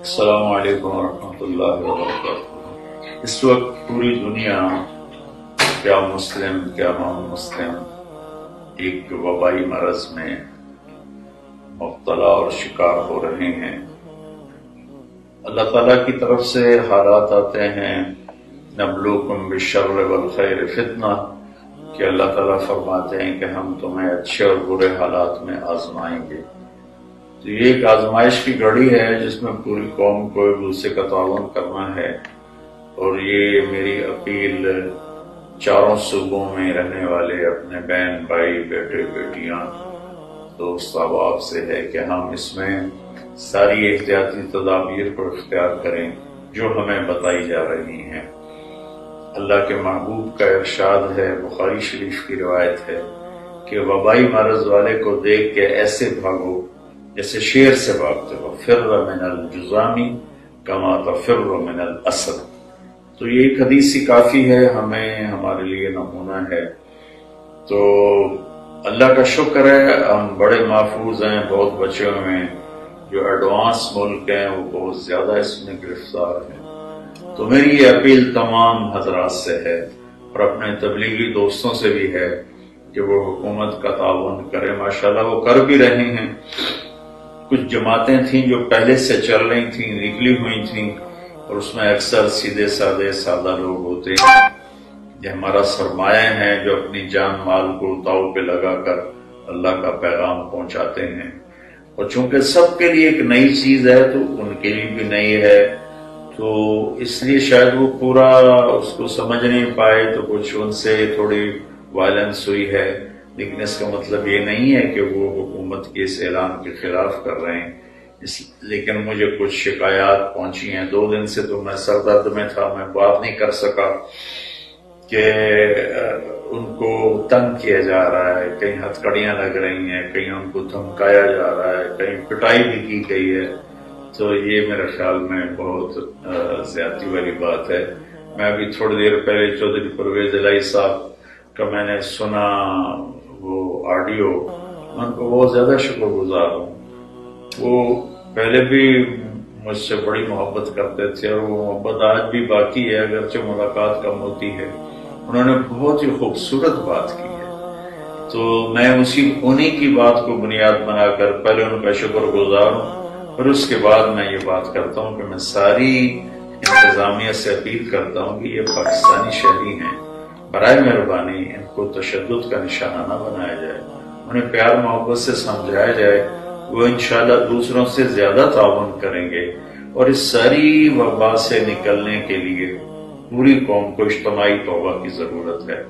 السلام علیکم ورحمۃ اللہ وبرکاتہ۔ اس وقت پوری دنیا، کیا مسلم کیا نان مسلم، ایک وبائی مرض میں مبتلا اور شکار ہو رہے ہیں۔ اللہ تعالیٰ کی طرف سے حالات آتے ہیں، نبلوکم بالشر والخیر فتنہ، کہ اللہ تعالیٰ فرماتے ہیں کہ ہم تمہیں اچھے اور برے حالات میں آزمائیں گے۔ تو یہ ایک آزمائش کی گھڑی ہے جس میں پوری قوم کو ایک دوسرے کا تعاون کرنا ہے، اور یہ میری اپیل چاروں صوبوں میں رہنے والے اپنے بہن بھائی بیٹے بیٹیاں دوست احباب سے ہے کہ ہم اس میں ساری احتیاطی تدابیر کو اختیار کریں جو ہمیں بتائی جا رہی ہیں۔ اللہ کے محبوب کا ارشاد ہے، بخاری شریف کی روایت ہے کہ وبائی مرض والے کو دیکھ کے ایسے بھاگو جیسے شیر سے بھاگتے ہو، فر من الجذام کما تفر من الاسد۔ تو یہ ایک حدیث ہی کافی ہے، ہمارے لیے نمونہ ہے۔ تو اللہ کا شکر ہے ہم بڑے محفوظ ہیں، بہت بچے ہوئے ہیں۔ جو ایڈوانس ملک ہیں وہ بہت زیادہ اس میں گرفتار ہیں۔ تو میری یہ اپیل تمام حضرات سے ہے اور اپنے تبلیغی دوستوں سے بھی ہے کہ وہ حکومت کا تعاون کریں۔ ماشاءاللہ وہ کر بھی رہے ہیں۔ کچھ جماعتیں تھیں جو پہلے سے چل رہی تھیں، نکلی ہوئی تھیں، اور اس میں اکثر سیدھے سادہ لوگ ہوتے ہیں، یہ ہمارا سرمایہ ہیں جو اپنی جان مال کو داؤ پہ لگا کر اللہ کا پیغام پہنچاتے ہیں۔ اور چونکہ سب کے لیے ایک نئی چیز ہے تو ان کے لیے بھی نئی ہے، تو اس لیے شاید وہ پورا اس کو سمجھ نہیں پائے، تو کچھ ان سے تھوڑی وائلنس ہوئی ہے۔ لیکن اس کا مطلب یہ نہیں ہے کہ وہ حکومت کے اس اعلان کے خلاف کر رہے ہیں۔ لیکن مجھے کچھ شکایات پہنچی ہیں، 2 دن سے تو میں سر درد میں تھا، میں بات نہیں کر سکا، کہ ان کو تنگ کیا جا رہا ہے، کہیں ہتھکڑیاں لگ رہی ہیں، کہیں ان کو دھمکایا جا رہا ہے، کہیں پٹائی بھی کی گئی ہے۔ تو یہ میرے خیال میں بہت زیادتی والی بات ہے۔ میں ابھی تھوڑی دیر پہلے چودھری پرویز الہی صاحب کا میں نے سنا وہ آڈیو، میں ان کو بہت زیادہ شکر گزار ہوں۔ وہ پہلے بھی مجھ سے بڑی محبت کرتے تھے اور وہ محبت آج بھی باقی ہے، اگرچہ ملاقات کم ہوتی ہے۔ انہوں نے بہت ہی خوبصورت بات کی ہے، تو میں انہی کی بات کو بنیاد بنا کر پہلے ان کا شکر گزار ہوں، اور اس کے بعد میں یہ بات کرتا ہوں کہ میں ساری انتظامیہ سے اپیل کرتا ہوں کہ یہ پاکستانی شہری ہیں، برائے مہربانی ان کو تشدد کا نشانہ نہ بنایا جائے، انہیں پیار محبت سے سمجھایا جائے، وہ انشاءاللہ دوسروں سے زیادہ تعاون کریں گے۔ اور اس ساری وبا سے نکلنے کے لیے پوری قوم کو اجتماعی توبہ کی ضرورت ہے،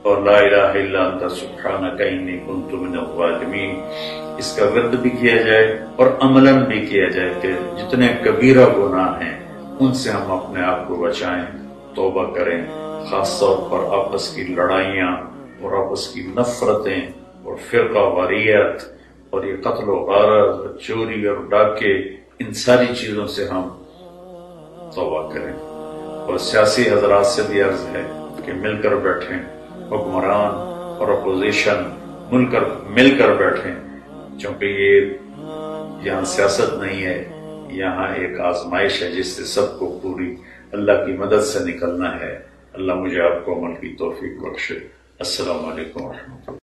اور لا الہ الا انت سبحانک انی کنت من الظالمین اس کا ورد بھی کیا جائے اور عملاً بھی کیا جائے کہ جتنے کبیرہ گناہ ہیں ان سے ہم اپنے آپ کو بچائیں، توبہ کریں، خاص طور پر آپس کی لڑائیاں اور آپس کی نفرتیں اور فرقہ واریت اور یہ قتل و غارت، چوری اور ڈاکے، ان ساری چیزوں سے ہم توبہ کریں۔ اور سیاسی حضرات سے بھی عرض ہے کہ مل کر بیٹھیں، حکمران اور اپوزیشن مل کر بیٹھیں، چونکہ یہ یہاں سیاست نہیں ہے، یہاں ایک آزمائش ہے جس سے سب کو پوری اللہ کی مدد سے نکلنا ہے۔ اللہ مجھے آپ کو عمل کی توفیق بخشے۔ السلام علیکم ورحمۃ اللہ۔